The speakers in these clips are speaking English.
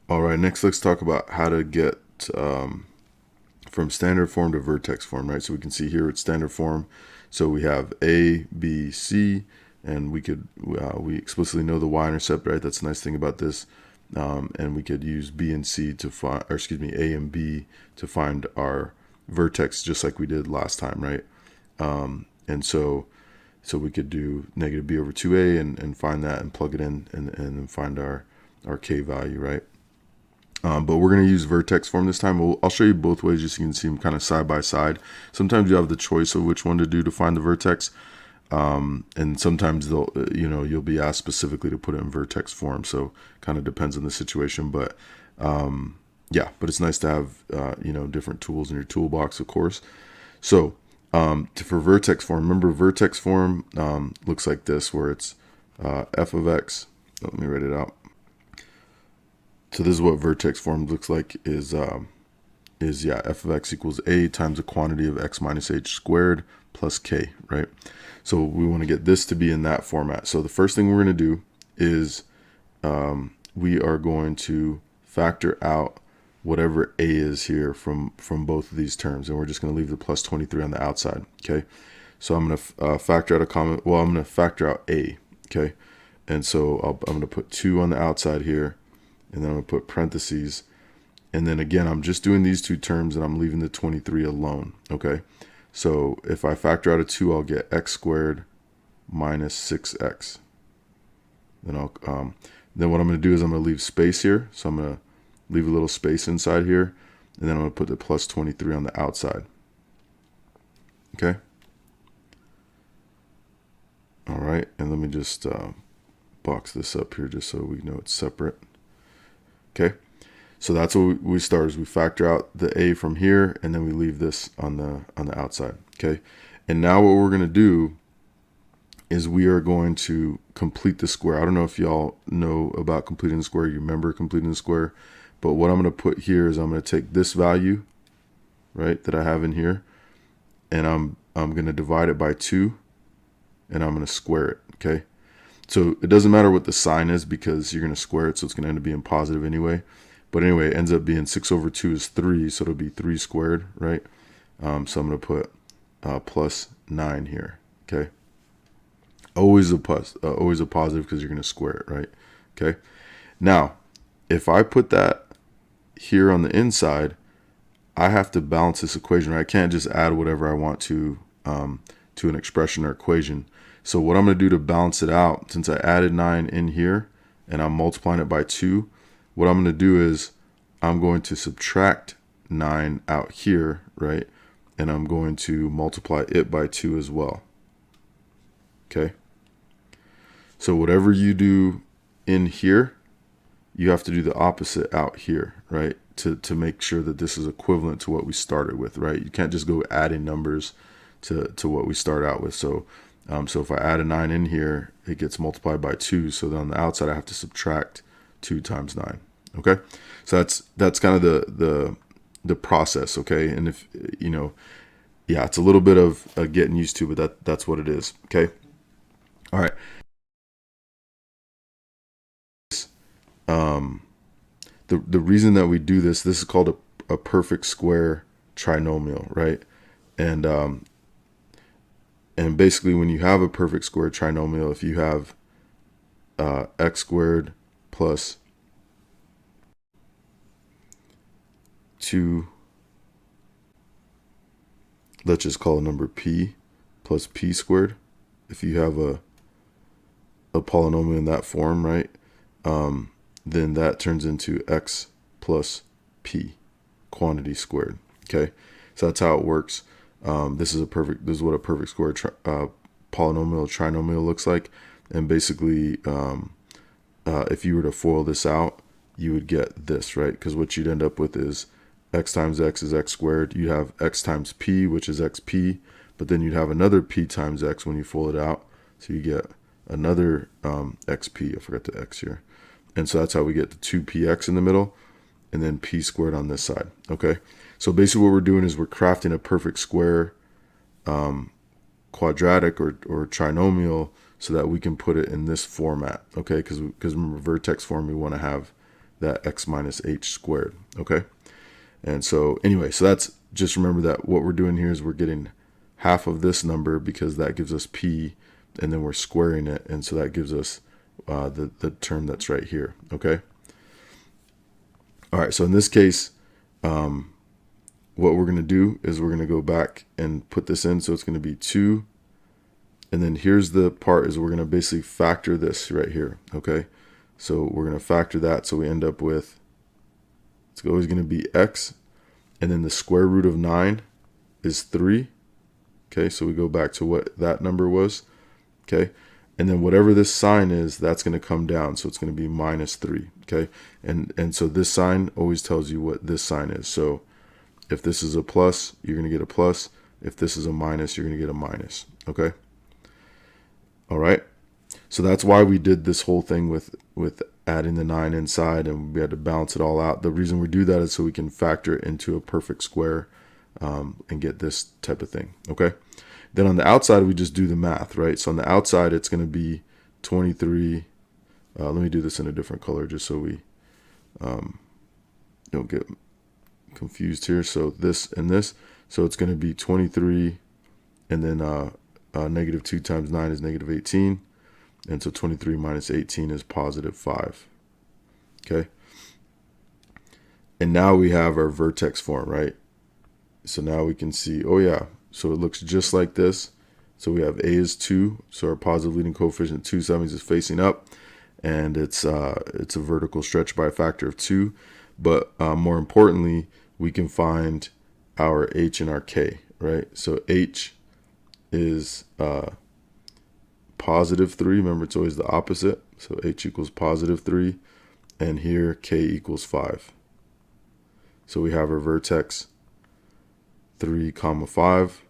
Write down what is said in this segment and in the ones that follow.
All right, next let's talk about how to get from standard form to vertex form, right? So we can see here it's standard form. So we have A, B, C, and we explicitly know the y-intercept, right? That's the nice thing about this. And we could use B and C to find, or excuse me, A and B to find our vertex, just like we did last time, right? And so we could do negative B over 2A and find that and plug it in and find our K value, right? But we're going to use vertex form this time. I'll show you both ways just so you can see them kind of side by side. Sometimes you have the choice of which one to do to find the vertex. And sometimes you'll be asked specifically to put it in vertex form. So kind of depends on the situation. But yeah, but it's nice to have, different tools in your toolbox, of course. So for vertex form, remember vertex form looks like this, where it's f of x. Let me write it out. So this is what vertex form looks like is f of x equals a times the quantity of x minus h squared plus k, right? So we want to get this to be in that format. So the first thing we're going to do is we are going to factor out whatever a is here from both of these terms, and we're just going to leave the plus 23 on the outside, okay? So I'm going to factor out I'm going to factor out a, okay? And so I'm going to put 2 on the outside here, and then I'm going to put parentheses. And then again, I'm just doing these two terms and I'm leaving the 23 alone, okay? So if I factor out a 2, I'll get x squared minus 6x. Then then what I'm going to do is I'm going to leave space here. So I'm going to leave a little space inside here. And then I'm going to put the plus 23 on the outside. Okay? All right, and let me just box this up here just so we know it's separate. Okay? So that's what we start is we factor out the a from here, and then we leave this on the outside. Okay, and now what we're going to do is we are going to complete the square. I don't know if y'all know about completing the square. You remember completing the square, but what I'm going to put here is I'm going to take this value, right, that I have in here, and I'm going to divide it by 2, and I'm going to square it. Okay, so it doesn't matter what the sign is because you're going to square it, so it's going to end up being positive anyway. But anyway, it ends up being 6 over 2 is 3, so it'll be 3 squared, right? So I'm going to put plus 9 here, okay? Always a positive because you're going to square it, right? Okay. Now, if I put that here on the inside, I have to balance this equation, right? I can't just add whatever I want to an expression or equation. So what I'm going to do to balance it out, since I added 9 in here and I'm multiplying it by 2, what I'm going to do is I'm going to subtract 9 out here, right? And I'm going to multiply it by 2 as well. Okay? So whatever you do in here, you have to do the opposite out here, right? To make sure that this is equivalent to what we started with, right? You can't just go adding numbers to what we start out with. So if I add a 9 in here, it gets multiplied by 2. So then on the outside, I have to subtract 2 times 9. Okay, so that's kind of the process. Okay, and if yeah, it's a little bit of getting used to, but that's what it is. Okay, all right. The reason that we do this is called a perfect square trinomial, right? And basically, when you have a perfect square trinomial, if you have x squared plus 2, let's just call a number p, plus p squared, if you have a polynomial in that form, right, then that turns into x plus p, quantity squared. Okay, so that's how it works. This is what a perfect square polynomial trinomial looks like. And basically, if you were to FOIL this out, you would get this, right? Because what you'd end up with is x times x is x squared. You'd have x times p, which is xp, but then you'd have another p times x when you FOIL it out. So you get another xp. I forgot the x here. And so that's how we get the 2px in the middle, and then p squared on this side. Okay, so basically what we're doing is we're crafting a perfect square quadratic or trinomial so that we can put it in this format. Okay, because remember, vertex form, we want to have that x minus h squared, okay? And so anyway, so that's, just remember that what we're doing here is we're getting half of this number because that gives us p, and then we're squaring it, and so that gives us the term that's right here, okay? All right, so in this case, what we're going to do is we're going to go back and put this in, so it's going to be 2, and then here's the part is we're going to basically factor this right here, okay? So we're going to factor that, so we end up with, it's always going to be x, and then the square root of 9 is 3, okay? So we go back to what that number was, okay? And then whatever this sign is, that's going to come down, so it's going to be minus 3, okay? And so this sign always tells you what this sign is. So if this is a plus, you're going to get a plus. If this is a minus, you're going to get a minus, okay? All right, so that's why we did this whole thing with adding the 9 inside, and we had to balance it all out. The reason we do that is so we can factor it into a perfect square and get this type of thing, okay? Then on the outside, we just do the math, right? So on the outside, it's going to be 23. Let me do this in a different color just so we don't get confused here. So this and this, so it's going to be 23, and then negative 2 times 9 is negative 18, and so 23 minus 18 is positive 5, okay? And now we have our vertex form, right? So now we can see, oh yeah, so it looks just like this. So we have a is 2, so our positive leading coefficient 2, so that means it's facing up, and it's a vertical stretch by a factor of 2. But more importantly, we can find our h and our k, right? So h is positive 3. Remember, it's always the opposite. So h equals positive 3, and here k equals 5. So we have our vertex 3, 5.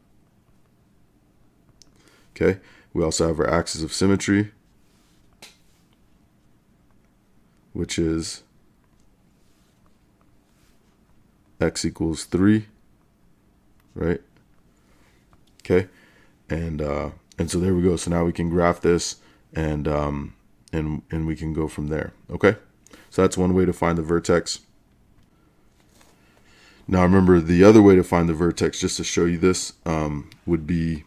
Okay. We also have our axis of symmetry, which is x equals 3, right? Okay. And so there we go. So now we can graph this, and we can go from there. Okay. So that's one way to find the vertex. Now remember, the other way to find the vertex, just to show you this, would be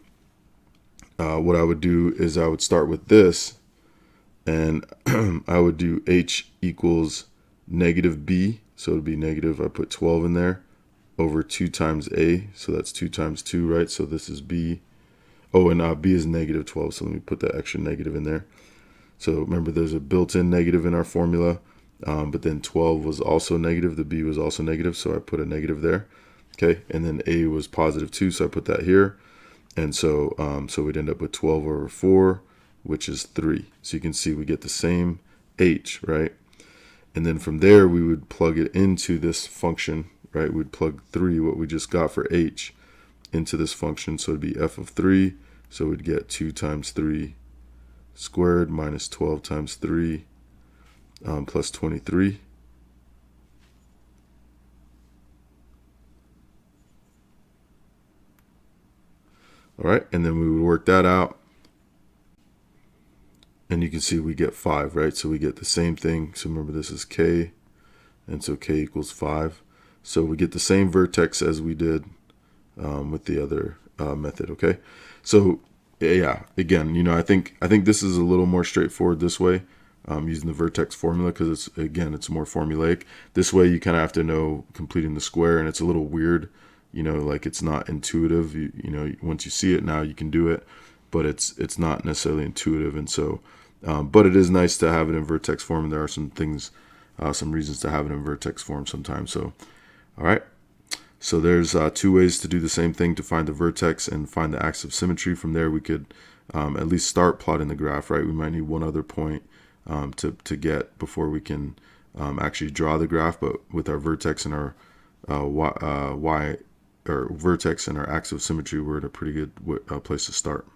what I would do is I would start with this, and I would do h equals negative b. So it would be negative, I put 12 in there, over 2 times a. So that's 2 times 2, right? So this is b. Oh, and b is negative 12. So let me put that extra negative in there. So remember, there's a built-in negative in our formula. But then 12 was also negative, the b was also negative, so I put a negative there. Okay, and then a was positive 2, so I put that here. And so so we'd end up with 12 over 4, which is 3. So you can see we get the same h, right? And then from there, we would plug it into this function, right? We'd plug 3, what we just got for h, into this function. So it'd be f of 3, so we'd get 2 times 3 squared minus 12 times 3 plus 23. All right, and then we would work that out. And you can see we get 5, right? So we get the same thing. So remember, this is k, and so k equals 5. So we get the same vertex as we did with the other method, okay? So yeah, again, you know, I think this is a little more straightforward this way. Using the vertex formula, because it's more formulaic. This way you kind of have to know completing the square, and it's a little weird, you know, like it's not intuitive. You know, once you see it now, you can do it, but it's not necessarily intuitive. And so, but it is nice to have it in vertex form. And there are some things, some reasons to have it in vertex form sometimes. So, all right. So there's 2 ways to do the same thing to find the vertex and find the axis of symmetry. From there, we could at least start plotting the graph, right? We might need one other point to get before we can actually draw the graph, but with our vertex and our vertex and our axis of symmetry, we're at a pretty good place to start.